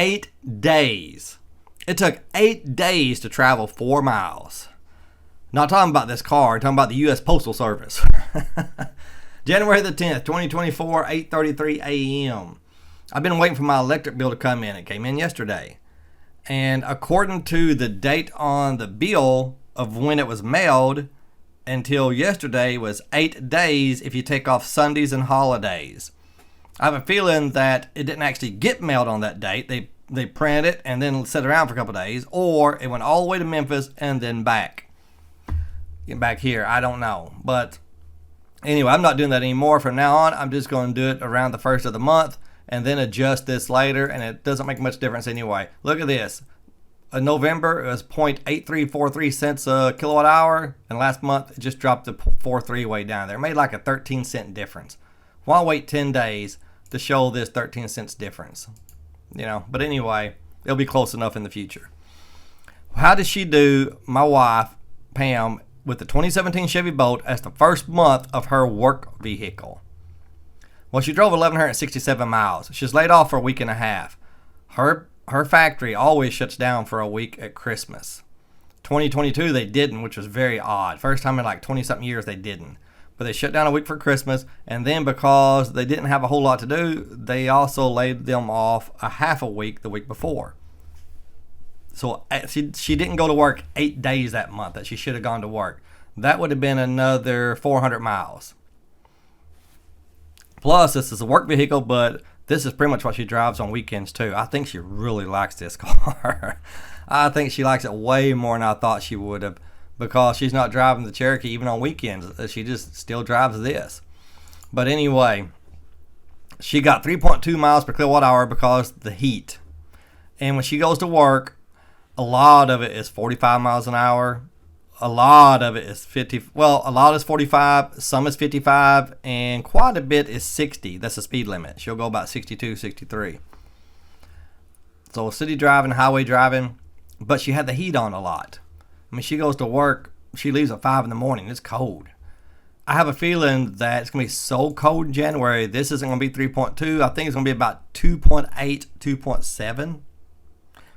8 days. It took 8 days to travel 4 miles. Not talking about this car, talking about the U.S. Postal Service. January the 10th, 2024, 8:33 a.m. I've been waiting for my electric bill to come in. It came in yesterday. And according to the date on the bill of when it was mailed, until yesterday was 8 days if you take off Sundays and holidays. I have a feeling that it didn't actually get mailed on that date. They printed it and then sit around for a couple of days, or it went all the way to Memphis and then back here. I don't know. But anyway, I'm not doing that anymore. From now on, I'm just going to do it around the first of the month and then adjust this later, and it doesn't make much difference anyway. Look at this. In November, it was 0.8343 cents a kilowatt hour, and last month it just dropped to 43 way down there. It made like a 13-cent difference. Why wait 10 days to show this 13 cents difference? But anyway, it'll be close enough in the future. How did she do, my wife, Pam, with the 2017 Chevy Bolt as the first month of her work vehicle? Well, she drove 1,167 miles. She was laid off for a week and a half. Her factory always shuts down for a week at Christmas. 2022 they didn't, which was very odd. First time in like 20-something years they didn't. But they shut down a week for Christmas, and then because they didn't have a whole lot to do, they also laid them off a half a week the week before. So she didn't go to work 8 days that month that she should have gone to work. That would have been another 400 miles. Plus, this is a work vehicle, but this is pretty much what she drives on weekends too. I think she really likes this car. I think she likes it way more than I thought she would have, because she's not driving the Cherokee even on weekends. She just still drives this. But anyway, she got 3.2 miles per kilowatt hour because of the heat. And when she goes to work, a lot of it is 45 miles an hour. A lot of it is 50. Well, a lot is 45, some is 55, and quite a bit is 60. That's the speed limit. She'll go about 62, 63. So city driving, highway driving, but she had the heat on a lot. I mean, she goes to work, she leaves at 5 in the morning. It's cold. I have a feeling that it's going to be so cold in January, this isn't going to be 3.2. I think it's going to be about 2.8, 2.7.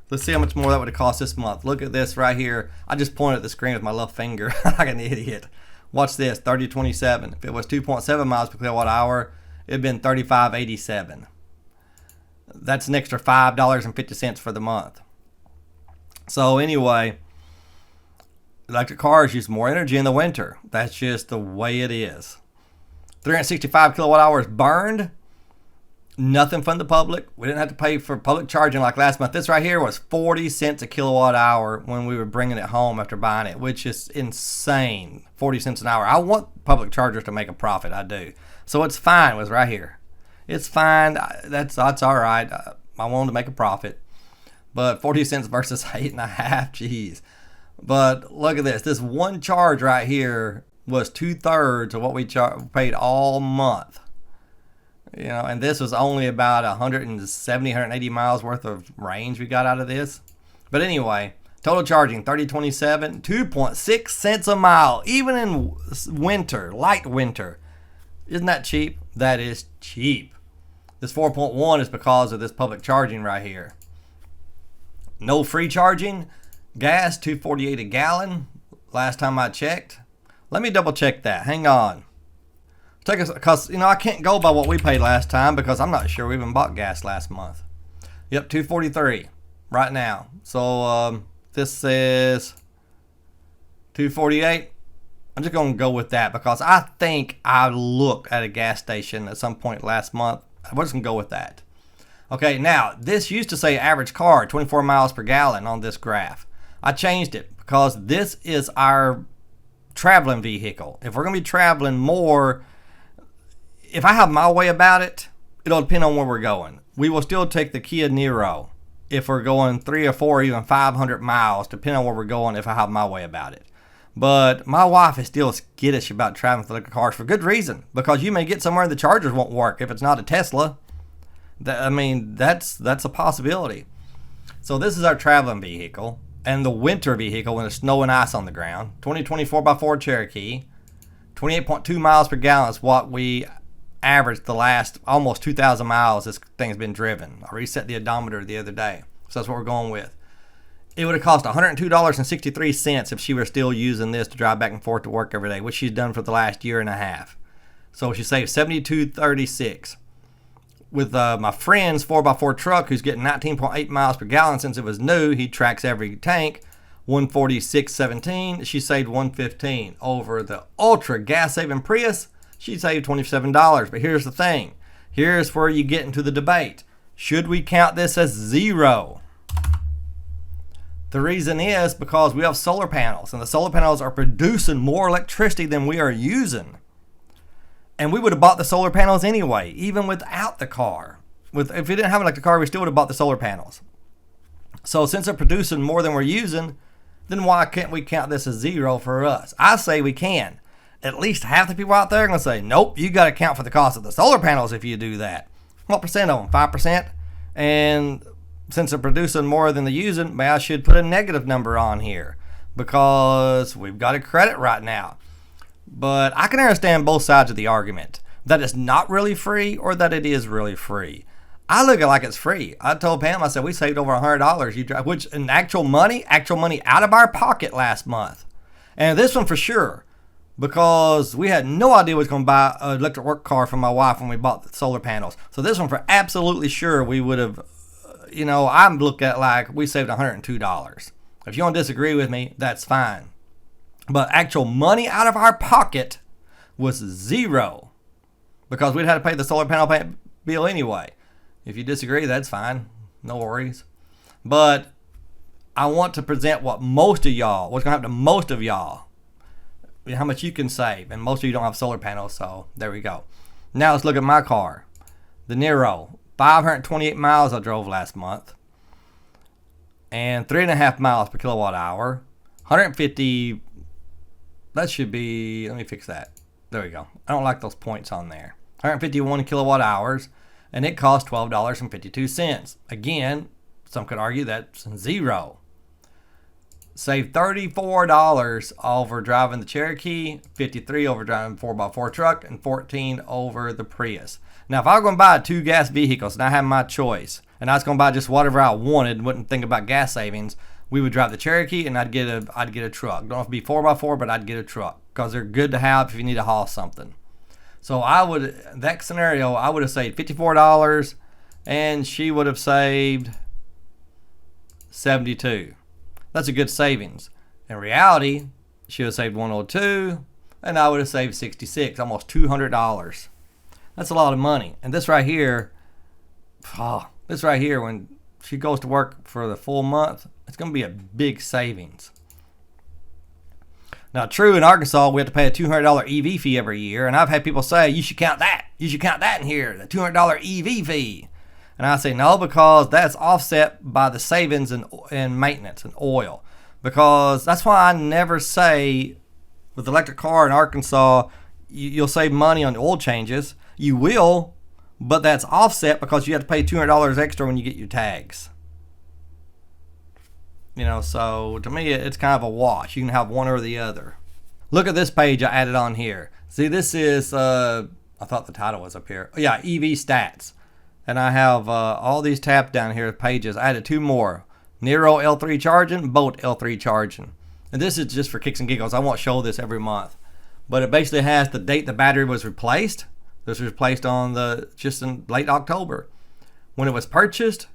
Let's see how much more that would have cost this month. Look at this right here. I just pointed at the screen with my left finger like an idiot. Watch this, 3027. If it was 2.7 miles per kilowatt hour, it would have been 35.87. That's an extra $5.50 for the month. So anyway, electric cars use more energy in the winter. That's just the way it is. 365 kilowatt hours burned. Nothing from the public. We didn't have to pay for public charging like last month. This right here was 40 cents a kilowatt hour when we were bringing it home after buying it, which is insane. 40 cents an hour. I want public chargers to make a profit. I do. So it's fine. It was right here. It's fine. That's all right. I wanted to make a profit. But 40 cents versus 8.5. Geez. But look at this. This one charge right here was 2/3 of what we paid all month. And this was only about 170, 180 miles worth of range we got out of this. But anyway, total charging, 3027, 2.6 cents a mile, even in winter, light winter. Isn't that cheap? That is cheap. This 4.1 is because of this public charging right here. No free charging. Gas, $2.48 a gallon. Last time I checked. Let me double check that. Hang on. Because, I can't go by what we paid last time because I'm not sure we even bought gas last month. Yep, $2.43 right now. So this says $2.48. I'm just going to go with that because I think I looked at a gas station at some point last month. We're just going to go with that. Okay, now, this used to say average car, 24 miles per gallon on this graph. I changed it because this is our traveling vehicle. If we're going to be traveling more, if I have my way about it, it'll depend on where we're going. We will still take the Kia Niro if we're going 300 or 400 or even 500 miles, depending on where we're going, if I have my way about it. But my wife is still skittish about traveling with electric cars for good reason, because you may get somewhere the chargers won't work if it's not a Tesla. That's a possibility. So this is our traveling vehicle and the winter vehicle when there's snow and ice on the ground. 2024 by Ford Cherokee. 28.2 miles per gallon is what we average the last almost 2,000 miles this thing's been driven. I reset the odometer the other day, so that's what we're going with. It would have cost $102.63 if she were still using this to drive back and forth to work every day, which she's done for the last year and a half. So she saved $72.36. With my friend's 4x4 truck, who's getting 19.8 miles per gallon since it was new, he tracks every tank, 146.17. She saved $115. Over the ultra gas-saving Prius, she saved $27. But here's the thing. Here's where you get into the debate. Should we count this as zero? The reason is because we have solar panels, and the solar panels are producing more electricity than we are using. And we would have bought the solar panels anyway, even without the car. If we didn't have an electric car, we still would have bought the solar panels. So since they're producing more than we're using, then why can't we count this as zero for us? I say we can. At least half the people out there are going to say, nope, you got to account for the cost of the solar panels if you do that. What percent of them? 5%? And since they're producing more than they're using, maybe I should put a negative number on here because we've got a credit right now. But I can understand both sides of the argument, that it's not really free or that it is really free. I look at it like it's free. I told Pam, I said, we saved over $100, which in actual money out of our pocket last month. And this one for sure, because we had no idea we was going to buy an electric work car for my wife when we bought the solar panels. So this one for absolutely sure we would have, I look at it like we saved $102. If you don't disagree with me, that's fine. But actual money out of our pocket was zero because we'd had to pay the solar panel bill anyway. If you disagree, that's fine. No worries. But I want to present what's going to happen to most of y'all, how much you can save. And most of you don't have solar panels, so there we go. Now let's look at my car, the Niro. 528 miles I drove last month and 3.5 miles per kilowatt hour. 150. That should be, let me fix that. There we go. I don't like those points on there. 151 kilowatt hours, and it cost $12.52. Again, some could argue that's zero. Saved $34 over driving the Cherokee, $53 over driving 4x4 truck, and $14 over the Prius. Now, if I was going to buy 2 gas vehicles and I had my choice, and I was going to buy just whatever I wanted and wouldn't think about gas savings, we would drive the Cherokee and I'd get a truck. Don't have to be 4x4, but I'd get a truck because they're good to have if you need to haul something. So that scenario, I would have saved $54 and she would have saved $72. That's a good savings. In reality, she would have saved $102 and I would have saved $66, almost $200. That's a lot of money. And this right here, when she goes to work for the full month, it's going to be a big savings. Now, true, in Arkansas, we have to pay a $200 EV fee every year, and I've had people say, you should count that. You should count that in here, the $200 EV fee. And I say, no, because that's offset by the savings in maintenance and oil. Because that's why I never say, with the electric car in Arkansas, you'll save money on oil changes. You will, but that's offset because you have to pay $200 extra when you get your tags. So to me, it's kind of a wash. You can have one or the other. Look at this page I added on here. See, this is, I thought the title was up here. Oh, yeah, EV stats. And I have all these tabs down here, pages. I added 2 more. Niro L3 charging, Bolt L3 charging. And this is just for kicks and giggles. I won't show this every month. But it basically has the date the battery was replaced. This was replaced just in late October. When it was purchased,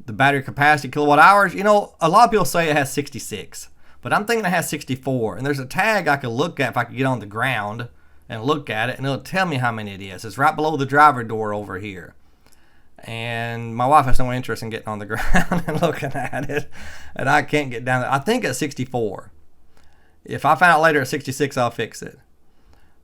the battery capacity kilowatt hours. A lot of people say it has 66, but I'm thinking it has 64. And there's a tag I could look at if I could get on the ground and look at it, and it'll tell me how many it is. It's right below the driver door over here. And my wife has no interest in getting on the ground and looking at it, and I can't get down there. I think it's 64. If I find out later at 66, I'll fix it.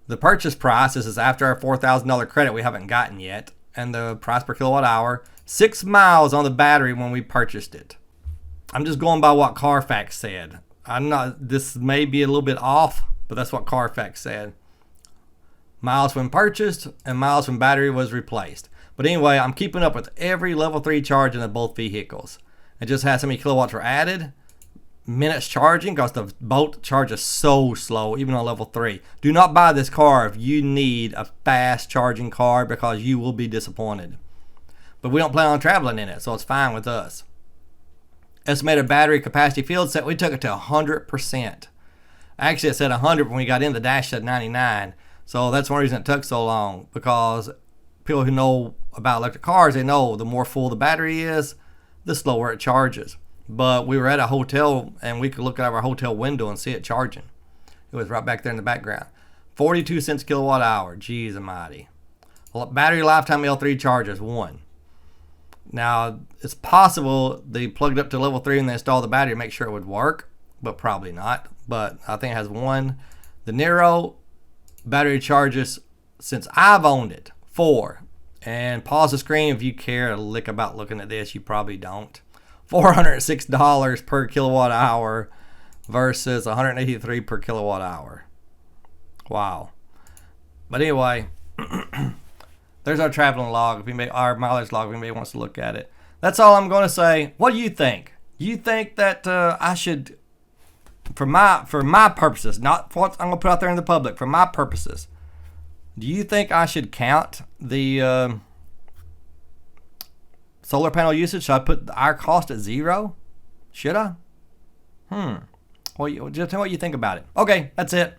The purchase price, this is after our $4,000 credit we haven't gotten yet, and the price per kilowatt hour, 6 miles on the battery when we purchased it. I'm just going by what Carfax said. This may be a little bit off, but that's what Carfax said. Miles when purchased and miles when battery was replaced. But anyway, I'm keeping up with every level 3 charging of both vehicles. It just has how many kilowatts were added, minutes charging because the boat charges so slow, even on level 3. Do not buy this car if you need a fast charging car because you will be disappointed. But we don't plan on traveling in it, so it's fine with us. Estimated battery capacity field set, we took it to 100%. Actually, it said 100 when we got in. The dash said 99. So that's one reason it took so long, because people who know about electric cars, they know the more full the battery is, the slower it charges. But we were at a hotel and we could look out of our hotel window and see it charging. It was right back there in the background. 42 cents kilowatt hour. Jeez almighty. Well, battery lifetime L3 charges 1. Now, it's possible they plugged it up to level 3 and they installed the battery to make sure it would work, but probably not. But I think it has 1. The Niro battery charges, since I've owned it, 4. And pause the screen if you care a lick about looking at this. You probably don't. $406 per kilowatt hour versus $183 per kilowatt hour. Wow. But anyway, there's our traveling log. If anybody, our mileage log, if anybody wants to look at it. That's all I'm going to say. What do you think? You think that I should, for my purposes, not for what I'm going to put out there in the public, for my purposes, do you think I should count the solar panel usage? Should I put our cost at 0? Should I? Well, just tell me what you think about it. Okay, that's it.